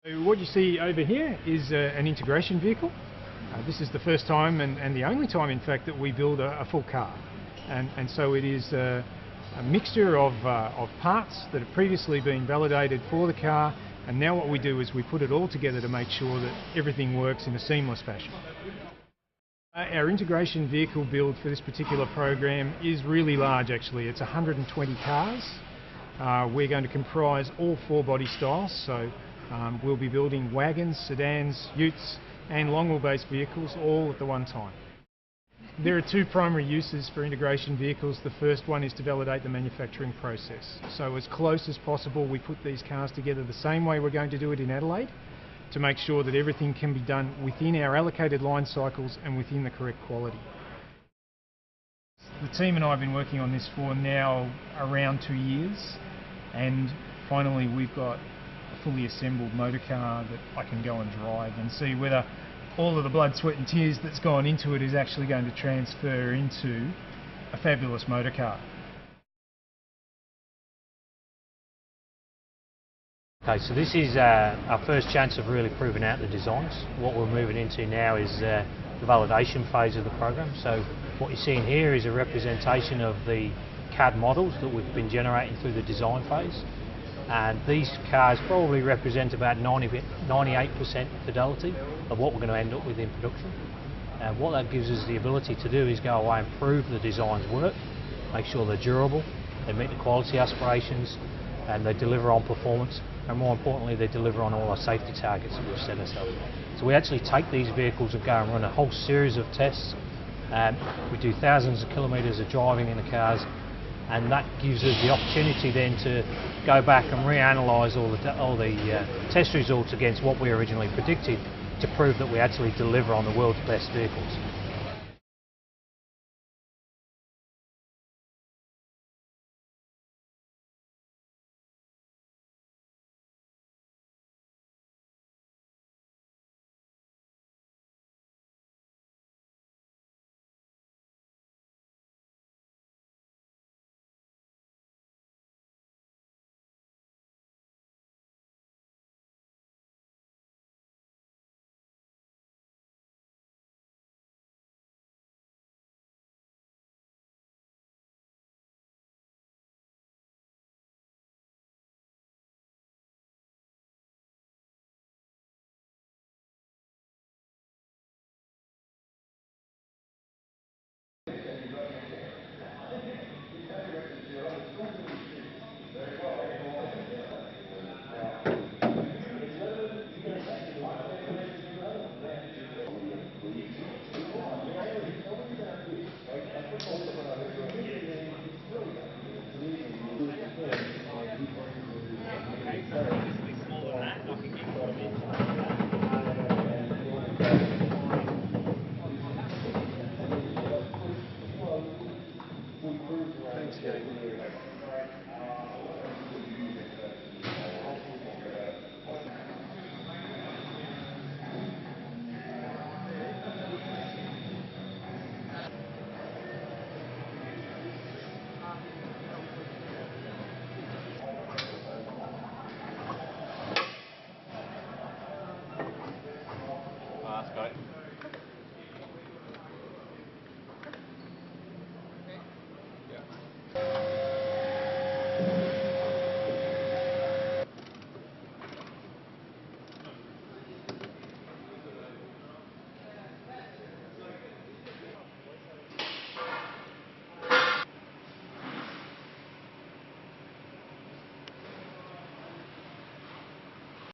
So what you see over here is an integration vehicle. This is the first time and the only time in fact that we build a full car, and so it is a mixture of parts that have previously been validated for the car, and now what we do is we put it all together to make sure that everything works in a seamless fashion. Our integration vehicle build for this particular program is really large actually. It's 120 cars. We're going to comprise all four body styles, so we'll be building wagons, sedans, utes and long wheelbase vehicles all at the one time. There are two primary uses for integration vehicles. The first one is to validate the manufacturing process. So as close as possible we put these cars together the same way we're going to do it in Adelaide to make sure that everything can be done within our allocated line cycles and within the correct quality. The team and I have been working on this for now around 2 years, and finally we've got a fully assembled motor car that I can go and drive and see whether all of the blood, sweat and tears that's gone into it is actually going to transfer into a fabulous motor car. Okay, so this is our first chance of really proving out the designs. What we're moving into now is the validation phase of the program. So what you're seeing here is a representation of the CAD models that we've been generating through the design phase. And these cars probably represent about 98% fidelity of what we're going to end up with in production. And what that gives us the ability to do is go away and prove the designs work, make sure they're durable, they meet the quality aspirations, and they deliver on performance, and more importantly they deliver on all our safety targets that we've set ourselves. So we actually take these vehicles and go and run a whole series of tests. We do thousands of kilometres of driving in the cars, and that gives us the opportunity then to go back and reanalyse all the test results against what we originally predicted to prove that we actually deliver on the world's best vehicles.